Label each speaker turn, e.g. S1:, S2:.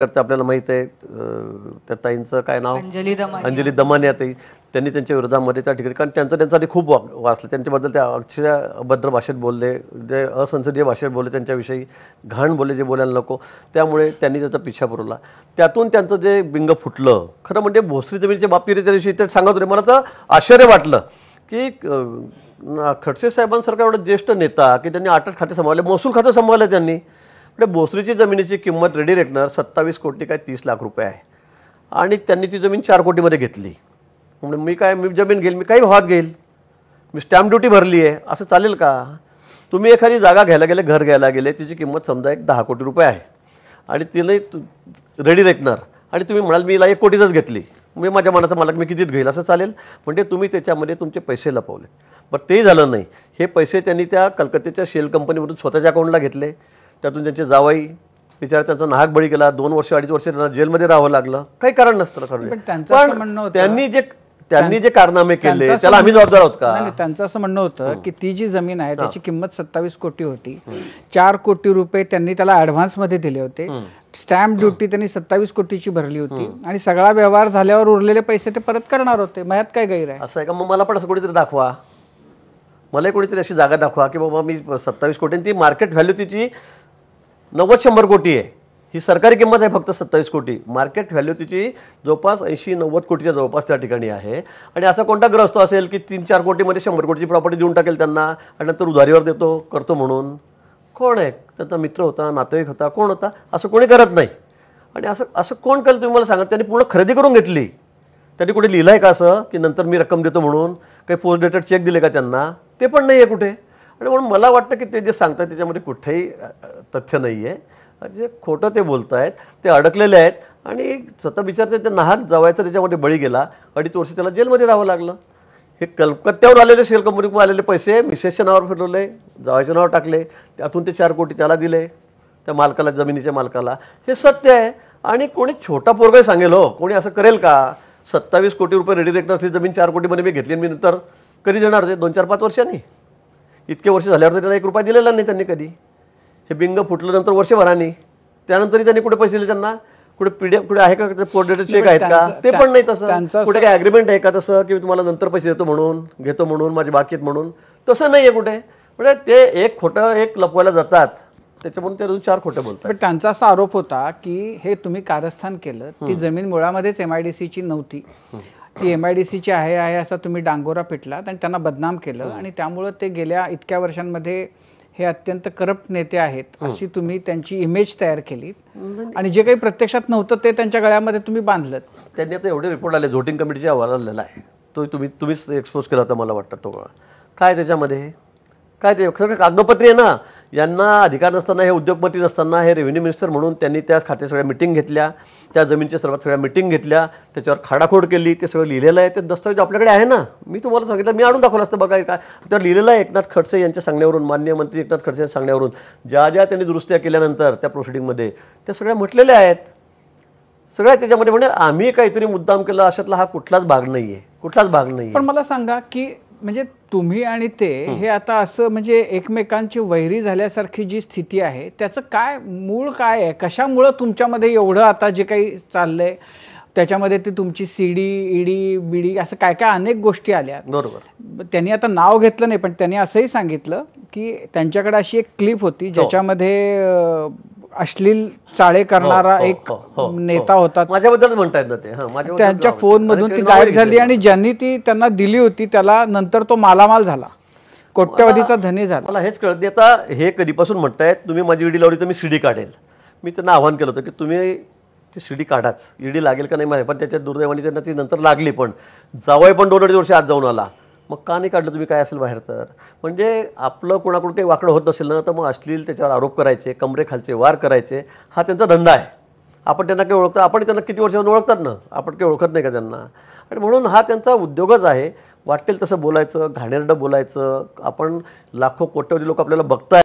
S1: करते आपल्याला माहित आहे त्या ताईंचं काय नाव अंजली दमानिया ताई त्यांनी त्यांच्या विरोधामध्ये त्या ठिकाणी कारण त्यांचा आधी खूप वाचलं त्यांच्याबद्दल त्या अक्षरशः अभद्र भाषेत बोलले जे असंसदीय भाषेत बोलले त्यांच्याविषयी घाण बोलले जे बोलायला नको त्यामुळे त्यांनी त्याचा पिछा पुरवला त्यातून त्यांचं जे बिंग फुटलं खरं म्हणजे भोसरी जमिनीच्या बाबतीत त्या दिवशी ते सांगत होते मला तर आश्चर्य वाटलं की खडसे साहेबांसारखा एवढा ज्येष्ठ नेता की त्यांनी 8 खाते सांभाळले महसूल खातं सांभाळलं त्यांनी म्हणजे भोसरीची जमिनीची किंमत रेडी रेकनर 27 कोटी काय 30 लाख रुपये आहे आणि त्यांनी ती जमीन 4 कोटीमध्ये घेतली म्हणजे मी जमीन घेईल मी काही भावात घेईल मी स्टॅम्प ड्युटी भरली आहे असं चालेल का तुम्ही एखादी जागा घ्यायला गेले घर घ्यायला गेले तिची किंमत समजा एक 10 कोटी रुपये आहे आणि तिने रेडी रेकनर आणि तुम्ही म्हणाल मी 1 कोटीच घेतली मी माझ्या मनाचा मालक मी कितीत घेईल असं चालेल म्हणजे तुम्ही त्याच्यामध्ये तुमचे पैसे लपवले बरं ते झालं नाही हे पैसे त्यांनी त्या कलकत्त्याच्या शेल कंपनीमधून स्वतःच्या अकाउंटला घेतले त्यातून त्यांचे जावई बिचारा त्यांचा नाहक बळी गेला 2 वर्ष 2.5 वर्ष त्यांना जेलमध्ये राहावं लागलं काही कारण नसतं पण त्यांनी जे कारनामे केले त्याला आम्ही जबाबदार आहोत का
S2: त्यांचं असं म्हणणं होतं की ती जी जमीन आहे त्याची किंमत 27 कोटी होती 4 कोटी रुपये त्यांनी त्याला ऍडव्हान्स मध्ये दिले होते स्टॅम्प ड्युटी त्यांनी 27 कोटीची भरली होती आणि सगळा व्यवहार झाल्यावर उरलेले पैसे ते परत करणार होते मग यात काय गैर आहे
S1: असं आहे का मग मला पण असं कोणीतरी दाखवा मला कोणीतरी अशी जागा दाखवा की बाबा मी 27 कोटी ती मार्केट व्हॅल्यू तिची 90-100 कोटी आहे ही सरकारी किंमत आहे फक्त 27 कोटी मार्केट व्हॅल्यू तिची जवळपास 80-90 कोटीच्या जवळपास त्या ठिकाणी आहे आणि असा कोणता ग्रस्त असेल की 3-4 कोटीमध्ये 100 कोटीची प्रॉपर्टी देऊन टाकेल त्यांना आणि नंतर उधारीवर देतो करतो म्हणून कोण आहे त्याचा मित्र होता नातेवाईक होता कोण होता असं कोणी करत नाही आणि असं कोण करेल तुम्ही मला सांगा त्यांनी पूर्ण खरेदी करून घेतली त्यांनी कुठे लिहिलं आहे का असं की नंतर मी रक्कम देतो म्हणून काही पोस्ट डेटेड चेक दिले का त्यांना ते पण नाही आहे कुठे आणि म्हणून मला वाटतं की ते जे सांगतात त्याच्यामध्ये कुठेही तथ्य नाही आहे जे खोटं ते बोलत आहेत ते अडकलेले आहेत आणि स्वतः विचारते ते नाहक जावायचं त्याच्यामध्ये बळी गेला 2.5 वर्ष त्याला जेलमध्ये राहावं लागलं हे कलकत्त्यावर आलेले शेल कंपनीकडून आलेले पैसे मिसेसच्या नावावर फिरवले जावायच्या नावावर टाकले त्यातून ते 4 कोटी त्याला दिले त्या मालकाला जमिनीच्या मालकाला हे सत्य आहे आणि कोणी छोटा पोरगाही सांगेल हो कोणी असं करेल का 27 कोटी रुपये रेडी रेकनर असली जमीन 4 कोटीमध्ये मी घेतली मी नंतर कधी देणार होते 2-4-5 वर्षांनी इतके वर्ष झाल्यावर त्याला 1 रुपया दिलेला नाही त्यांनी कधी हे बिंग फुटलं नंतर वर्षभरानी त्यानंतरही त्यांनी कुठे पैसे दिले त्यांना कुठे पीडीएफ कुठे आहे का पोस्ट डेटेड चेक आहेत का ते पण नाही तसं कुठे काय ॲग्रीमेंट आहे का तसं की तुम्हाला नंतर पैसे देतो म्हणून घेतो म्हणून माझी बाकी आहेत म्हणून तसं नाही आहे कुठे म्हणजे ते एक खोटं एक लपवायला जातात त्याच्यामुळे ते अजून 4 खोटे बोलतात
S2: पण त्यांचा असा आरोप होता की हे तुम्ही कारस्थान केलं ती जमीन मुळामध्येच MIDCची नव्हती ती MIDCची आहे असा तुम्ही डांगोरा पिटलात आणि त्यांना बदनाम केलं आणि त्यामुळे ते गेल्या इतक्या वर्षांमध्ये हे अत्यंत करप्ट नेते आहेत अशी तुम्ही त्यांची इमेज तयार केली आणि जे काही प्रत्यक्षात नव्हतं ते त्यांच्या गळ्यामध्ये तुम्ही बांधलं
S1: त्यांनी आता एवढे रिपोर्ट आले झोटिंग कमिटीच्या अहवाल आलेला आहे तो तुम्हीच एक्सपोज केला होता मला वाटतं तो काय त्याच्यामध्ये काय ते खरं कागदोपत्री आहे ना यांना अधिकार नसताना हे उद्योगपती नसताना हे रेव्हेन्यू मिनिस्टर म्हणून त्यांनी त्या खात्या सगळ्या मिटिंग घेतल्या त्या जमीनच्या सर्वात सगळ्या मिटिंग घेतल्या त्याच्यावर खाडाखोड केली ते सगळं लिहिलेलं आहे ते दस्तऐवज आपल्याकडे आहे ना मी तुम्हाला सांगितलं मी आणून दाखवलं असतं बघा काय त्यावर लिहिलेलं आहे एकनाथ खडसे यांच्या सांगण्यावरून माननीय मंत्री एकनाथ खडसे यांच्या सांगण्यावरून ज्या त्यांनी दुरुस्त्या केल्यानंतर त्या प्रोसिडिंगमध्ये त्या सगळ्या म्हटलेल्या आहेत सगळ्या त्याच्यामध्ये म्हणजे आम्ही काहीतरी मुद्दाम केलं अशातला हा कुठलाच भाग नाही आहे कुठलाच भाग नाही
S2: पण मला सांगा की म्हणजे तुम्ही आणि ते हे आता असं म्हणजे एकमेकांची वैरी झाल्यासारखी जी स्थिती आहे त्याचं काय मूळ काय आहे कशामुळं तुमच्यामध्ये एवढं आता जे काही चाललंय त्याच्यामध्ये ती तुमची CD ED BD असं काय काय अनेक गोष्टी आल्या
S1: बरोबर
S2: त्यांनी आता नाव घेतलं नाही पण त्यांनी असंही सांगितलं की त्यांच्याकडे अशी एक क्लिप होती ज्याच्यामध्ये अश्लील चाळे करणारा एक नेता होता
S1: माझ्याबद्दल म्हणतायत ना ते
S2: त्यांच्या फोन मधून ती गायब झाली आणि ज्यांनी ती त्यांना दिली होती त्याला नंतर तो मालामाल झाला कोट्यवधीचा धनी झाला
S1: मला हेच कळत नाही आता हे कधीपासून म्हणतायत तुम्ही माझी ईडी लावली तर मी CD काढेल मी त्यांना आव्हान केलं होतं की तुम्ही ती CD काढाच ईडी लागेल का नाही माहिती पण त्याच्या दुर्दैवाने त्यांना ती नंतर लागली पण जावई पण 2-2.5 वर्ष आत जाऊन आला मग का नाही काढलं तुम्ही काय असेल बाहेर तर म्हणजे आपलं कोणाकडून काही वाकडं होत नसेल ना तर मग अश्लील त्याच्यावर आरोप करायचे कमरेखालचे वार करायचे हा त्यांचा धंदा आहे आपण त्यांना काही ओळखतो आपण त्यांना किती वर्षांनी ओळखतात ना आपण काही ओळखत नाही का त्यांना आणि म्हणून हा त्यांचा उद्योगच आहे वाटेल तसं बोलायचं घाणेरडं बोलायचं आपण लाखो कोट्यवधी लोक आपल्याला बघताय